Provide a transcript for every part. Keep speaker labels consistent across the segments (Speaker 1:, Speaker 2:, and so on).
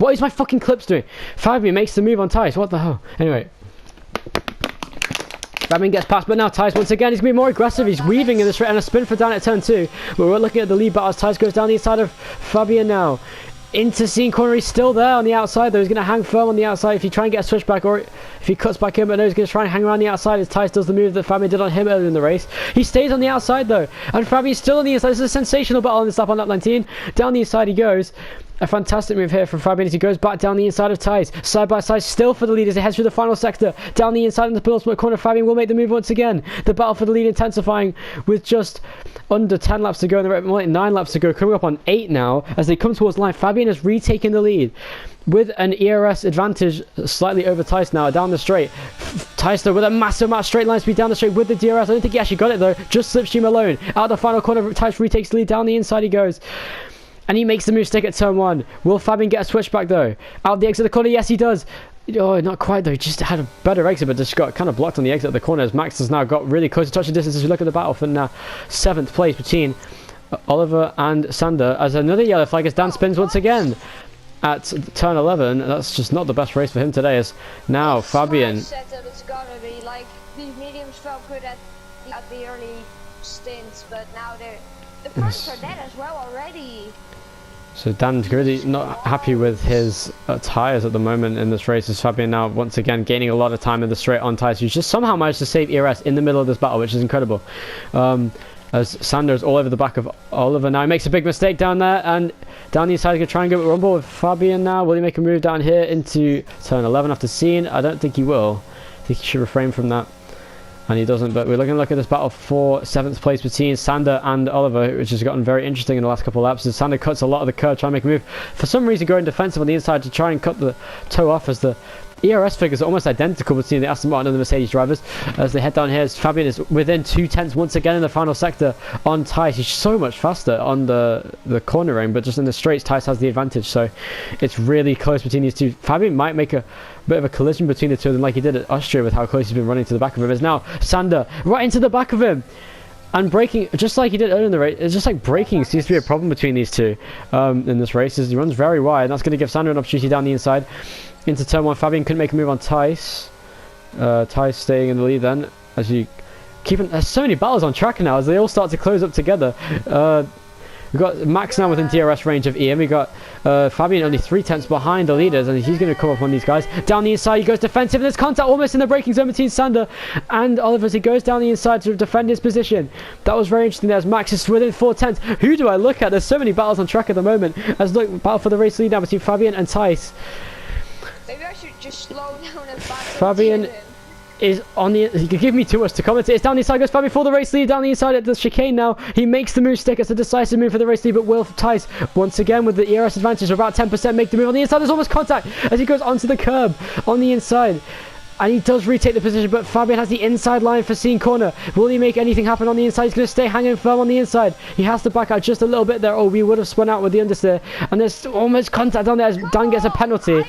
Speaker 1: What is my fucking clips doing? Fabian makes the move on Tice. What the hell? Anyway. Fabian gets past, but now Tice once again, he's going to be more aggressive. He's weaving in the straight and a spin for down at turn 2. But we're looking at the lead battle as Tice goes down the inside of Fabian now. Into scene corner, he's still there on the outside though. He's going to hang firm on the outside if he try and get a switchback, or if he cuts back in, but no, he's going to try and hang around the outside as Tice does the move that Fabian did on him earlier in the race. He stays on the outside though, and Fabian's still on the inside. This is a sensational battle on this lap on lap 19. Down the inside he goes. A fantastic move here from Fabian as he goes back down the inside of Tice. Side by side still for the lead as he heads through the final sector. Down the inside in the penultimate corner, Fabian will make the move once again. The battle for the lead intensifying with just under 10 laps to go, and 9 laps to go, coming up on 8 now. As they come towards the line, Fabian has retaken the lead with an ERS advantage slightly over Tice now down the straight. Tice though with a massive amount of straight line speed down the straight with the DRS. I don't think he actually got it though, just slipstream alone. Out the final corner, Tice retakes the lead. Down the inside he goes. And he makes the move stick at turn 1. Will Fabian get a switchback though? Out the exit of the corner, yes he does. Oh, not quite though. He just had a better exit, but just got kind of blocked on the exit of the corner as Max has now got really close to touching distance as we look at the battle for now 7th place between Oliver and Sander. As another yellow flag as Dan spins once again at turn 11. That's just not the best race for him today as now Fabian...
Speaker 2: Setup, it's gotta be like these mediums felt good at the early stints, but now the fronts are dead as well already.
Speaker 1: So Dan's really not happy with his tyres at the moment in this race as Fabian now once again gaining a lot of time in the straight on tyres. He's just somehow managed to save ERS in the middle of this battle, which is incredible. As Sanders all over the back of Oliver now. He makes a big mistake down there, and down the inside he's going to try and go rumble with Fabian now. Will he make a move down here into turn 11 after seeing? I don't think he will. I think he should refrain from that. And he doesn't, but we're looking at this battle for 7th place between Sander and Oliver, which has gotten very interesting in the last couple of laps. As Sander cuts a lot of the curve, trying to make a move. For some reason, going defensive on the inside to try and cut the toe off as the ERS figures are almost identical between the Aston Martin and the Mercedes drivers. As they head down here, as Fabian is within 2/10 once again in the final sector on Tice. He's so much faster on the cornering, but just in the straights, Tice has the advantage. So it's really close between these two. Fabian might make a bit of a collision between the two of them like he did at Austria with how close he's been running to the back of him. As now Sander right into the back of him and braking just like he did earlier in the race. It's just like braking seems to be a problem between these two in this race as he runs very wide, and that's going to give Sander an opportunity down the inside into turn 1. Fabian couldn't make a move on Tice. Tice staying in the lead then as you there's so many battles on track now as they all start to close up together. We've got Max now within DRS range of Ian. We've got Fabian only 3/10 behind the leaders, and he's going to come up on these guys. Down the inside, he goes defensive, and there's contact almost in the braking zone between Sander and Oliver as he goes down the inside to defend his position. That was very interesting there as Max is within 4/10. Who do I look at? There's so many battles on track at the moment. As look, battle for the race lead now between Fabian and Tice.
Speaker 2: Maybe I should just slow down and back.
Speaker 1: Fabian is on the... You can give me too much to comment. It's down the inside, goes Fabian for the race lead, down the inside at the chicane now. He makes the move stick. It's a decisive move for the race lead, but will Tice once again with the ERS advantage of about 10% make the move on the inside. There's almost contact as he goes onto the curb on the inside. And he does retake the position, but Fabian has the inside line for scene corner. Will he make anything happen on the inside? He's going to stay hanging firm on the inside. He has to back out just a little bit there. Oh, we would have spun out with the understeer. And there's almost contact on there as Dan gets a penalty.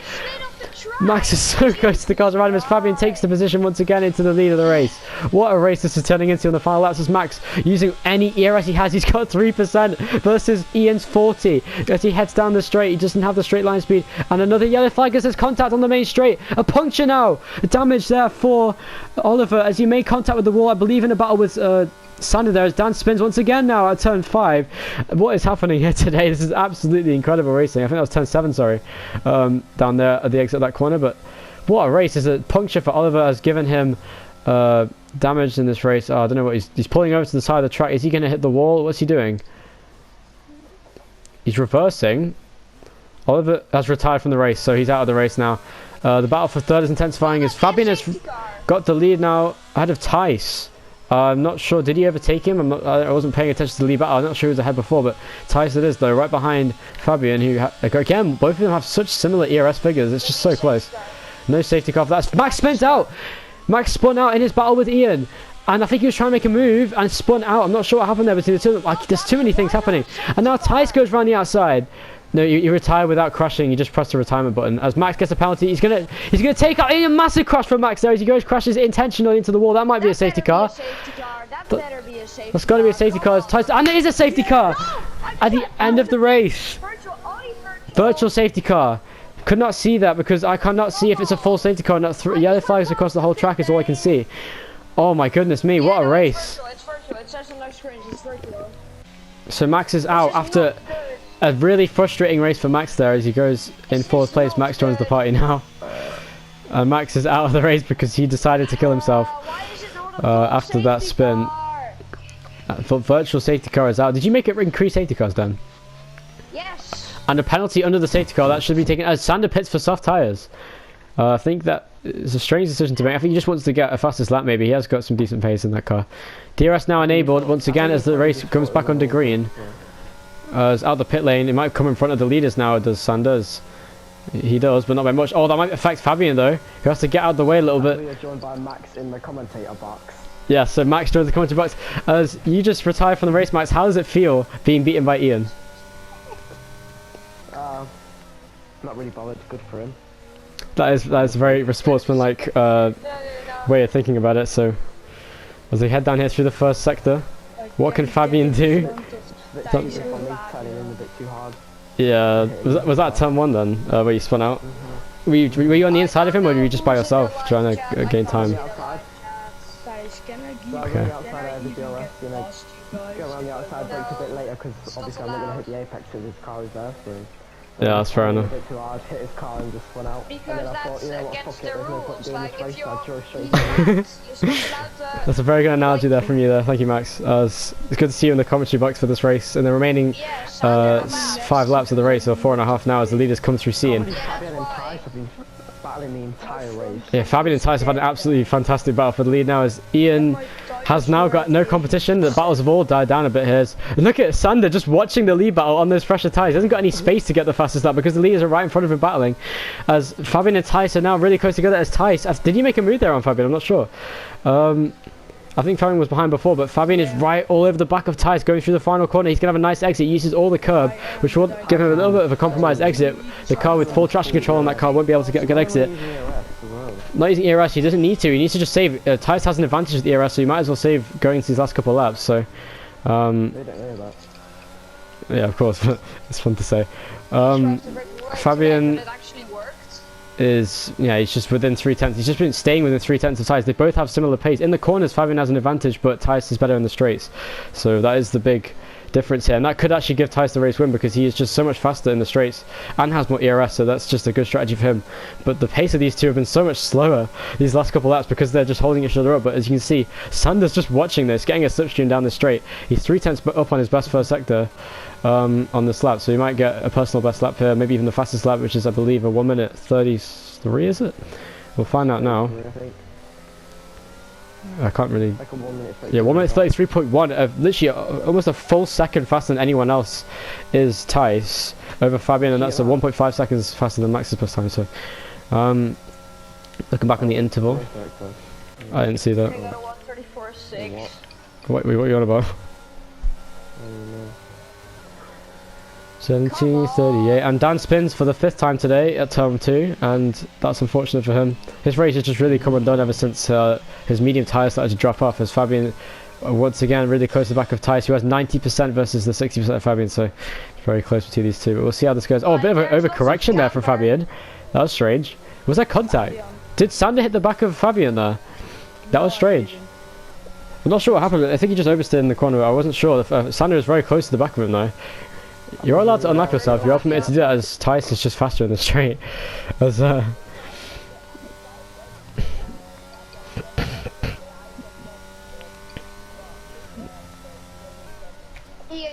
Speaker 1: Max is so close to the cars around him as Fabian takes the position once again into the lead of the race. What a race this is turning into on the final laps as Max using any ERS he has. He's got 3% versus Ian's 40 as he heads down the straight. He doesn't have the straight line speed, and another yellow flag as there's contact on the main straight. A puncture now, damage there for Oliver as he made contact with the wall. I believe in a battle with Sander there as Dan spins once again now at turn 5. What is happening here today? This is absolutely incredible racing. I think that was turn 7, sorry, down there at the exit of that corner. But what a race. Is a puncture for Oliver has given him damage in this race. I don't know what he's pulling over to the side of the track. Is he going to hit the wall? What's he doing? He's reversing. Oliver has retired from the race, so he's out of the race now. The battle for third is intensifying as Fabian has got the lead now ahead of Tice. I'm not sure, did he overtake him? I wasn't paying attention to the lead battle. I'm not sure who was ahead before, but Tice it is though, right behind Fabian, who again, both of them have such similar ERS figures. It's just so close. No safety car for that. Max spins out. Max spun out in his battle with Ian, and I think he was trying to make a move and spun out. I'm not sure what happened there between the two of them. Like, there's too many things happening. And now Tice goes around the outside. No, you retire without crashing. You just press the retirement button. As Max gets a penalty, he's gonna take out a massive crash from Max there as he crashes intentionally into the wall. That might be a safety car. That's got to be a safety car. And it is a safety car at the end of the race. Virtual safety car. Could not see that because I cannot see if it's a full safety car or not. Yellow flags across the whole track is all I can see. Oh my goodness me, what a race.
Speaker 2: It's virtual. It says on those screens, it's virtual.
Speaker 1: So Max is out after a really frustrating race for Max there as he goes in fourth place. Max joins the party now. Max is out of the race because he decided to kill himself after that spin. Virtual safety car is out. Did you make it increase safety cars then?
Speaker 2: Yes.
Speaker 1: And a penalty under the safety car that should be taken as Sander pits for soft tyres. I think that is a strange decision to make. I think he just wants to get a fastest lap maybe. He has got some decent pace in that car. DRS now enabled once again as the race comes back under green. It's out the pit lane. It might come in front of the leaders now, does Sanders. He does, but not by much. Oh, that might affect Fabian though. He has to get out of the way a little bit.
Speaker 3: We are joined by Max in the commentator box.
Speaker 1: Yeah, so Max joins the commentary box. As you just retired from the race, Max, how does it feel being beaten by Ian?
Speaker 3: Not really bothered. Good for him.
Speaker 1: That is a very sportsmanlike way of thinking about it. So as they head down here through the first sector, what can Fabian do?
Speaker 3: Turning in a bit too hard.
Speaker 1: Yeah, was that turn one then, where you spun out? Were you on the inside of him, or were you just by yourself trying to gain time?
Speaker 3: Okay. Go around the outside, brake a bit later because obviously I'm not going to hit the apex if his car is there. So
Speaker 1: Yeah, that's fair enough.
Speaker 3: A bit too hard, hit his car and just spun out.
Speaker 2: Because
Speaker 3: and then I
Speaker 2: that's
Speaker 3: thought, you know what,
Speaker 2: against
Speaker 3: fuck it,
Speaker 2: the
Speaker 3: there's no point
Speaker 2: rules.
Speaker 3: doing
Speaker 2: Like,
Speaker 3: this race,
Speaker 2: if you're
Speaker 3: so I drove straight in.
Speaker 1: That's a very good analogy there from you there. Thank you, Max. It's good to see you in the commentary box for this race. In the remaining 5 laps of the race, or 4.5 now, as the leaders come through Cian.
Speaker 3: Fabian and Tice have been battling the entire race.
Speaker 1: Yeah, Fabian and Tice have had an absolutely fantastic battle for the lead now, as Ian has now got no competition. The battles have all died down a bit here. And look at Sander just watching the lead battle on those pressure tyres. He hasn't got any space to get the fastest lap because the leaders are right in front of him battling. As Fabian and Tice are now really close together. As Tice, did you make a move there on Fabian? I'm not sure. I think Fabian was behind before, but Fabian is right all over the back of Tice going through the final corner. He's going to have a nice exit. He uses all the curb, which will give him a little bit of a compromised exit. The car with full traction control on that car won't be able to get a good exit. Not using ERS, he doesn't need to. He needs to just save. Tice has an advantage with ERS, so he might as well save going to these last couple of laps. So,
Speaker 3: They don't know that.
Speaker 1: yeah, of course, but it's fun to say. Fabian is, yeah, he's just within 3/10. He's just been staying within 3/10 of Tice. They both have similar pace. In the corners, Fabian has an advantage, but Tice is better in the straights. So that is the big difference here. And that could actually give Tice the race win because he is just so much faster in the straights and has more ERS, so that's just a good strategy for him. But the pace of these two have been so much slower these last couple laps because they're just holding each other up. But as you can see, Sander's just watching this, getting a slipstream down the straight. He's 3/10 up on his best first sector on this lap, so he might get a personal best lap here, maybe even the fastest lap, which is, I believe, a 1:33, is it? We'll find out now. I can't really.
Speaker 3: Like a 1 minute.
Speaker 1: Yeah, 1:33.1. Literally almost a full second faster than anyone else is Tice over Fabian, and that's a 1.5 seconds faster than Max's best time. So, looking back on the interval, I didn't see that.
Speaker 2: They got a 1:34.6.
Speaker 1: What are you on about? 17:38, and Dan spins for the 5th time today at turn 2, and that's unfortunate for him. His race has just really come undone ever since his medium tyres started to drop off, as Fabian once again really close to the back of Tice, who has 90% versus the 60% of Fabian, so it's very close between these two. But we'll see how this goes. Oh, a bit of an overcorrection there from Fabian. That was strange. Was that contact? Did Sander hit the back of Fabian there? That was strange. I'm not sure what happened. I think he just oversteered in the corner. I wasn't sure. Sander is very close to the back of him though. You're allowed to unlap yourself. You're permitted to do that, as Tice is just faster in the straight. As
Speaker 2: Ian,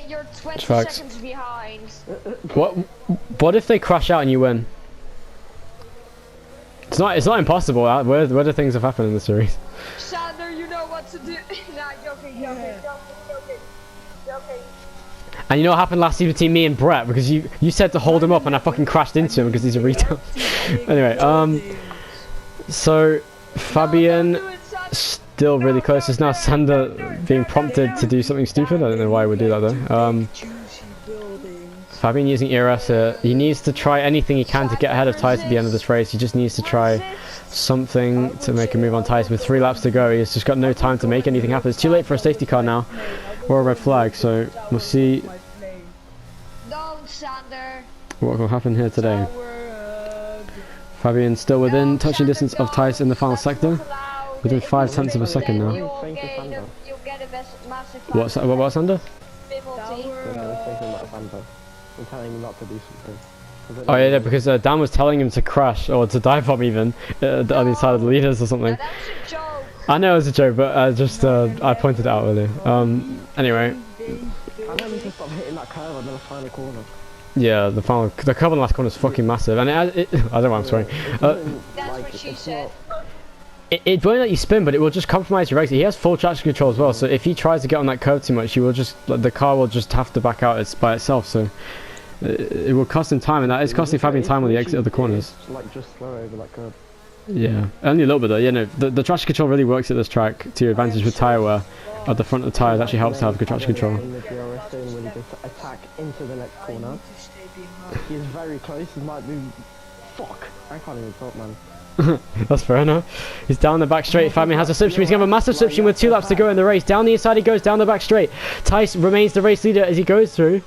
Speaker 2: you're 20
Speaker 1: Facts.
Speaker 2: seconds behind.
Speaker 1: what if they crash out and you win? It's not impossible. Where do things have happened in the series?
Speaker 2: Sander, you know what to do. Nah, joking.
Speaker 1: And you know what happened last season between me and Brett, because you said to hold him up and I fucking crashed into him because he's a retard. Anyway, so Fabian still really close. It's now Sander being prompted to do something stupid. I don't know why he would do that though. Fabian using ERS here. He needs to try anything he can to get ahead of Tice at the end of this race. He just needs to try something to make a move on Tice. With 3 laps to go, he's just got no time to make anything happen. It's too late for a safety car now, or a red flag, so we'll see
Speaker 2: Don't, Sander.
Speaker 1: what will happen here today. Fabian still within touching distance of Tice in the final sector. Within 5/10 of a second now.
Speaker 2: You'll get a massive
Speaker 1: What's under?
Speaker 2: penalty.
Speaker 3: I'm telling him not to do something.
Speaker 1: Oh yeah, because Dan was telling him to crash or to dive bomb even on the side of the leaders or something.
Speaker 2: That was a joke.
Speaker 1: I know it was a joke, but I pointed it out earlier. Anyway,
Speaker 3: I know we can stop hitting that curve on the final corner.
Speaker 1: yeah, the curve on the last corner is fucking massive, and I don't know why I'm swearing.
Speaker 2: That's what she said.
Speaker 1: It won't let you spin, but it will just compromise your exit. He has full traction control as well, so if he tries to get on that curve too much, the car will just have to back out by itself. So it will cost him time, and that is costing Fabian time on the exit of the corners.
Speaker 3: Like just slow over that curve.
Speaker 1: Yeah, only a little bit though. You know, the traction control really works at this track to your advantage with tyre wear. At the front of the tyres actually helps to have good traction control.
Speaker 3: In the DRS zone when he goes to attack into the next corner. He is very close. He might be. Fuck! I can't even talk, man.
Speaker 1: That's fair enough. He's down the back straight. Fabian has a slipstream. He's going to have a massive slipstream with 2 laps to go in the race. Down the inside he goes, down the back straight. Tice remains the race leader as he goes through.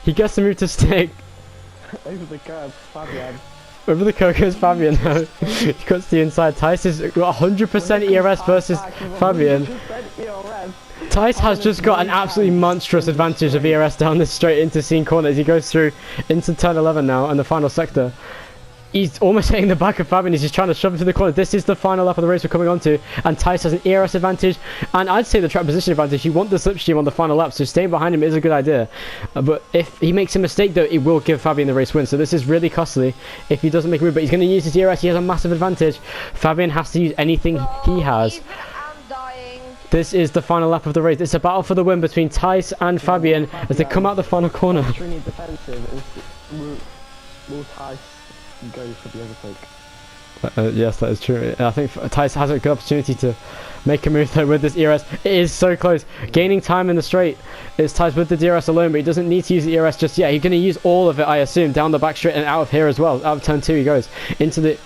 Speaker 1: He gets the move to stick.
Speaker 3: Over the curve, Fabian.
Speaker 1: Over the curve goes Fabian now. He cuts the inside. Tice is 100% ERS versus Fabian. Tice has just got an absolutely monstrous advantage of ERS down this straight into scene corner as he goes through into turn 11 now and the final sector. He's almost hitting the back of Fabian. He's just trying to shove him through the corner. This is the final lap of the race we're coming on to. And Tice has an ERS advantage. And I'd say the track position advantage. You want the slipstream on the final lap. So staying behind him is a good idea. But if he makes a mistake, though, it will give Fabian the race win. So this is really costly if he doesn't make a move. But he's going to use his ERS. He has a massive advantage. Fabian has to use anything he has.
Speaker 2: Even I'm dying.
Speaker 1: This is the final lap of the race. It's a battle for the win between Tice and Fabian as they come out the final corner.
Speaker 3: Extremely defensive. Will Tice go for the overtake?
Speaker 1: Yes, that is true. I think Tice has a good opportunity to make a move though with this ERS. It is so close. Gaining time in the straight is Tice with the DRS alone, but he doesn't need to use the ERS just yet. He's going to use all of it, I assume, down the back straight and out of here as well. Out of turn 2 he goes into the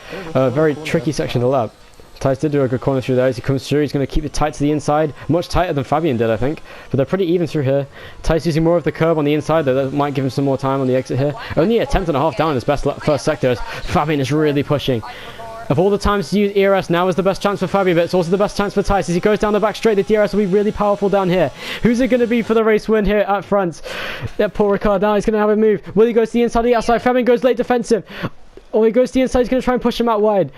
Speaker 1: very tricky section of the lap. Tice did do a good corner through there as he comes through. He's going to keep it tight to the inside. Much tighter than Fabian did, I think. But they're pretty even through here. Tice using more of the curb on the inside, though. That might give him some more time on the exit here. Only a tenth and a half down in his best first sector as Fabian is really pushing. Of all the times to use ERS, now is the best chance for Fabian, but it's also the best chance for Tice. As he goes down the back straight, the DRS will be really powerful down here. Who's it going to be for the race win here at front? That poor Ricard now, he's going to have a move. Will he go to the inside or the outside? Fabian goes late defensive. Or he goes to the inside, he's going to try and push him out wide.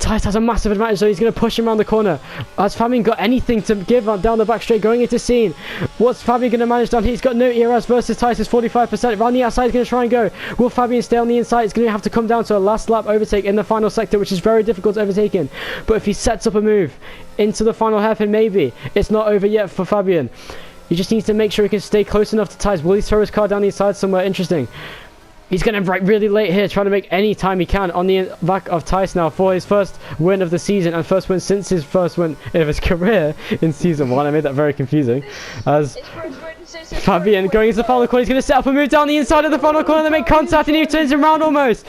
Speaker 1: Tice has a massive advantage, so he's going to push him around the corner. Has Fabian got anything to give down the back straight going into scene? What's Fabian going to manage down here? He's got no ERS versus Tice is 45%. Around the outside, he's going to try and go. Will Fabian stay on the inside? He's going to have to come down to a last lap overtake in the final sector, which is very difficult to overtake in. But if he sets up a move into the final hairpin, maybe. It's not over yet for Fabian. He just needs to make sure he can stay close enough to Tice. Will he throw his car down the inside somewhere? Interesting. He's going to break really late here, trying to make any time he can on the back of Tice now for his first win of the season and first win since his first win of his career in Season 1. I made that very confusing. As Fabian going into the final corner, he's going to set up a move down the inside of the final corner. They make contact and he turns him around almost.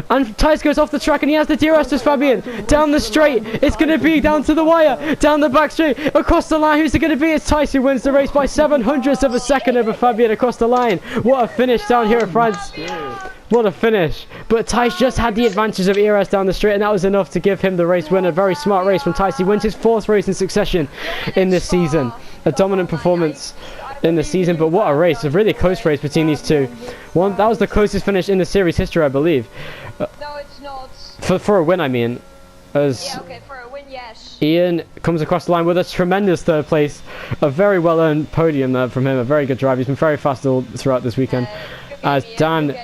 Speaker 1: And Tice goes off the track and he has the DRS as Fabian. Down the straight, it's going to be down to the wire. Down the back straight, across the line. Who's it going to be? It's Tice who wins the race by 7/100ths of a second over Fabian across the line. What a finish down here at France. What a finish. But Tice just had the advantage of ERS down the straight and that was enough to give him the race win. A very smart race from Tice. He wins his 4th race in succession in this season. A dominant performance in the season, but what a race. A really close race between these two. That was the closest finish in the series history, I believe.
Speaker 2: No, it's not.
Speaker 1: For a win, I mean. As
Speaker 2: yeah, okay, for a win, yes.
Speaker 1: Ian comes across the line with a tremendous 3rd place. A very well-earned podium there from him. A very good drive. He's been very fast all throughout this weekend. As Dan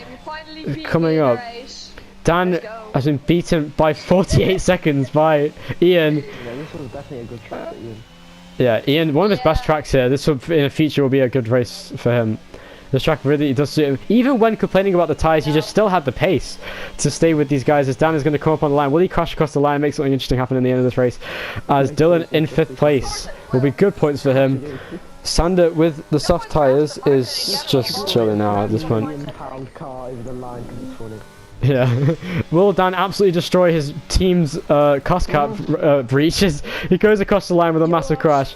Speaker 1: coming up. Dan has been beaten by 48 seconds by Ian.
Speaker 3: Yeah, this was definitely a good track for Ian.
Speaker 1: Yeah, Ian, one of his best tracks here. This will, in the future, will be a good race for him. This track really does suit him. Even when complaining about the tyres, he just still had the pace to stay with these guys. As Dan is going to come up on the line. Will he crash across the line, make something interesting happen in the end of this race? As Dylan in 5th place will be good points for him. Sander with the soft tyres is just chilling now at this point. Yeah. Will Dan absolutely destroy his team's cost cap breaches? He goes across the line with a massive crash.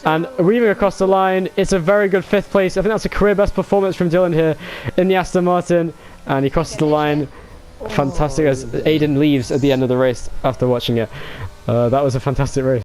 Speaker 1: And weaving across the line, it's a very good 5th place. I think that's a career best performance from Dylan here in the Aston Martin. And he crosses the line. fantastic as Aiden leaves at the end of the race after watching it. That was a fantastic race.